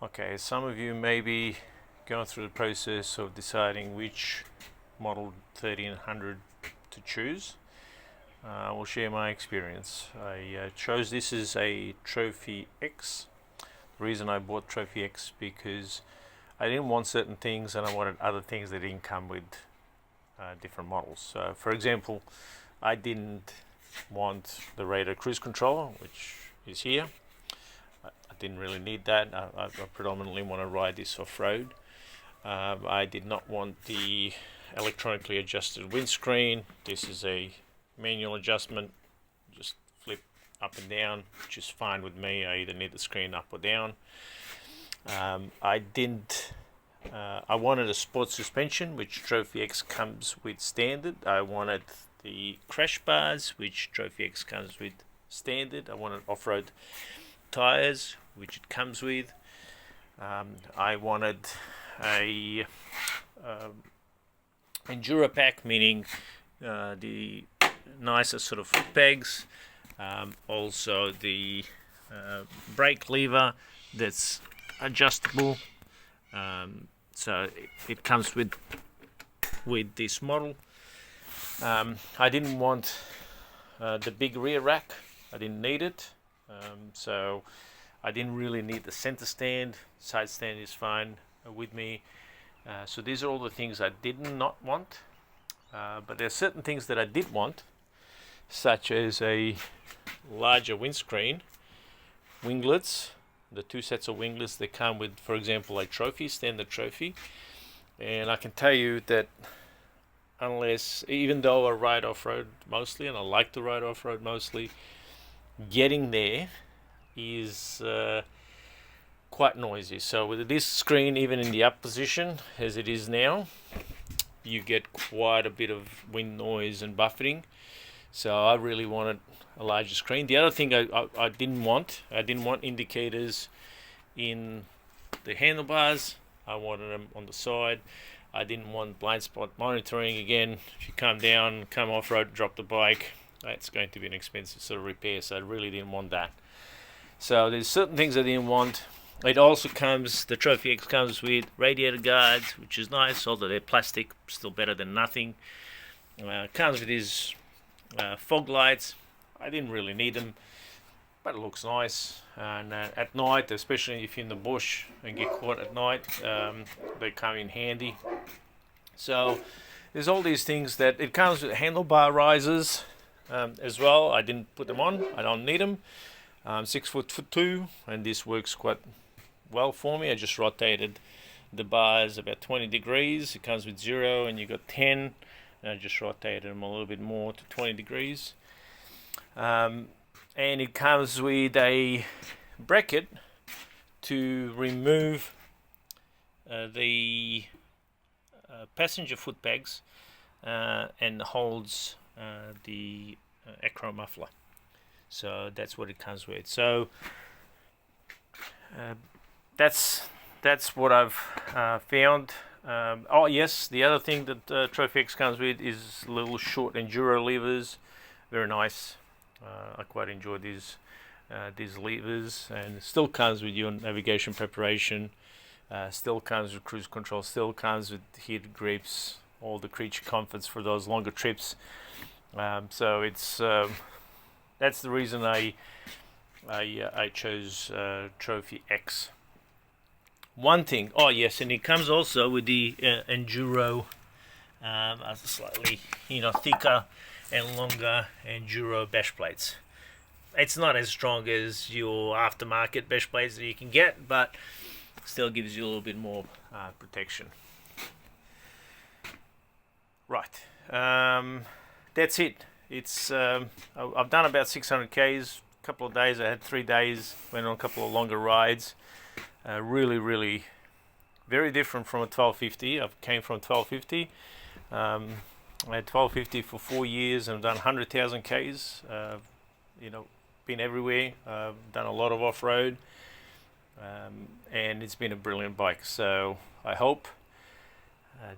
Okay, some of you may be going through the process of deciding which model 1300 to choose. I will share my experience. I chose this as a Trophy X. The reason I bought Trophy X because I didn't want certain things and I wanted other things that didn't come with different models. So for example, I didn't want the radar cruise controller, which is here. I didn't really need that. I predominantly want to ride this off-road. I did not want the electronically adjusted windscreen. This is a manual adjustment, just flip up and down, which is fine with me. I either need the screen up or down. I wanted a sports suspension, which Trophy X comes with standard. I wanted the crash bars, which Trophy X comes with standard. I wanted off-road tires, which it comes with. I wanted a enduro pack, meaning the nicer sort of foot pegs. Also the brake lever that's adjustable. So it comes with this model. I didn't want the big rear rack. I didn't need it. So I didn't really need the center stand. Side stand is fine with me. So these are all the things I did not want. But there are certain things that I did want, such as a larger windscreen, winglets, the two sets of winglets that come with, for example, a trophy, standard trophy. And I can tell you that even though I ride off-road mostly, and I like to ride off-road mostly, getting there is quite noisy. So with this screen, even in the up position as it is now, you get quite a bit of wind noise and buffeting. So I really wanted a larger screen. The other thing I didn't want indicators in the handlebars. I wanted them on the side. I didn't want blind spot monitoring. Again, if you come down, come off-road, drop the bike, that's going to be an expensive sort of repair, so I really didn't want that. So there's certain things I didn't want. It also comes, the Trophy X comes with radiator guards, which is nice, although they're plastic, still better than nothing. Comes with these fog lights. I didn't really need them, but it looks nice. And at night, especially if you're in the bush and get caught at night, they come in handy. So there's all these things that it comes with handlebar risers as well. I didn't put them on. I don't need them. 6'2", and this works quite well for me. I just rotated the bars about 20 degrees. It comes with 0 and you got 10, and I just rotated them a little bit more to 20 degrees. And it comes with a bracket to remove the passenger foot pegs and holds the acro muffler. So that's what it comes with. So that's what I've found. Oh yes, the other thing that Trophy X comes with is little short enduro levers. Very nice. I quite enjoy these levers, and it still comes with your navigation preparation. Still comes with cruise control. Still comes with heated grips. All the creature comforts for those longer trips. So it's that's the reason I chose Trophy X. One thing, oh yes, and it comes also with the enduro, slightly thicker and longer enduro bash plates. It's not as strong as your aftermarket bash plates that you can get, but still gives you a little bit more protection. Right, that's it. It's I've done about 600 Ks, a couple of days. I had 3 days, went on a couple of longer rides. Really very different from a 1250. I came from 1250. I had 1250 for 4 years and I've done 100,000 Ks. Been everywhere. Done a lot of off-road, and it's been a brilliant bike. So I hope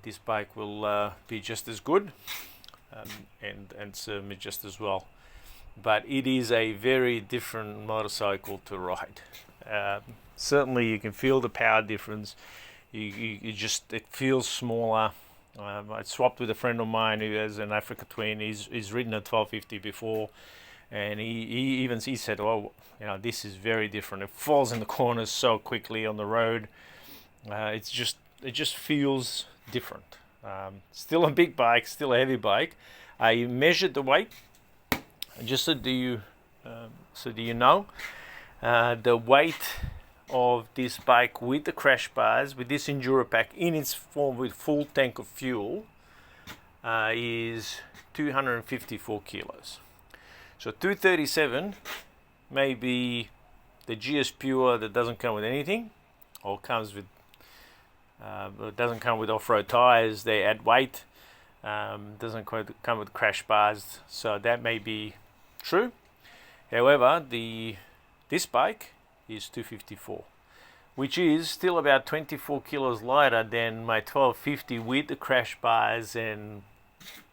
this bike will be just as good and serve me just as well. but it is a very different motorcycle to ride. Certainly you can feel the power difference. You just, it feels smaller. I swapped with a friend of mine who has an Africa Twin. He's ridden a 1250 before, and he said, "Oh, you know, this is very different. It falls in the corners so quickly on the road. It just feels different. Still a big bike, still a heavy bike." I measured the weight. Just so do you know, the weight of this bike with the crash bars, with this enduro pack in its form with full tank of fuel, is 254 kilos. So 237 may be the GS Pure that doesn't come with anything, or comes with it doesn't come with off-road tires. They add weight. Doesn't come with crash bars, so that may be true. However, this bike is 254, which is still about 24 kilos lighter than my 1250 with the crash bars and,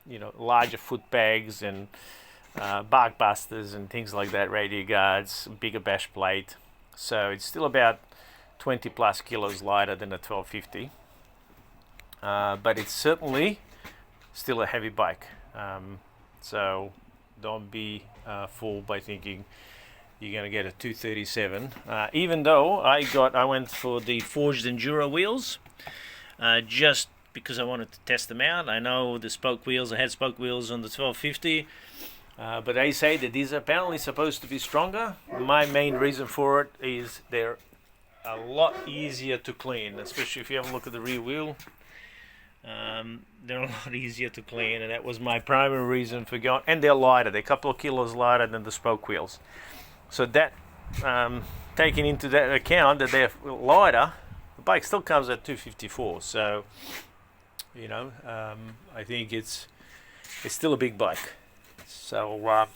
you know, larger foot bags and bark busters and things like that, radio guards, bigger bash plate. So it's still about 20 plus kilos lighter than a 1250, but it's certainly still a heavy bike. So don't be fooled by thinking you're going to get a 237. Even though I went for the forged enduro wheels, just because I wanted to test them out. I know the spoke wheels, I had spoke wheels on the 1250, but they say that these are apparently supposed to be stronger. My main reason for it is they're a lot easier to clean, especially if you have a look at the rear wheel. They're a lot easier to clean, and that was my primary reason for going. And they're lighter. They're a couple of kilos lighter than the spoke wheels. So that, taking into that account that they're lighter, the bike still comes at 254. So, you know, I think it's still a big bike. So,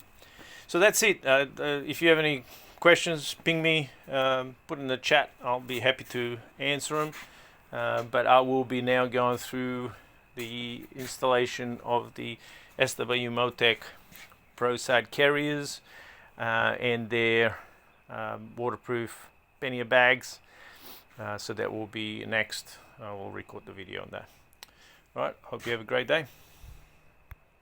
so that's it. If you have any questions, ping me, put in the chat. I'll be happy to answer them. But I will be now going through the installation of the SW Motec Pro Side carriers and their waterproof pannier bags. So that will be next. I will record the video on that. All right, hope you have a great day.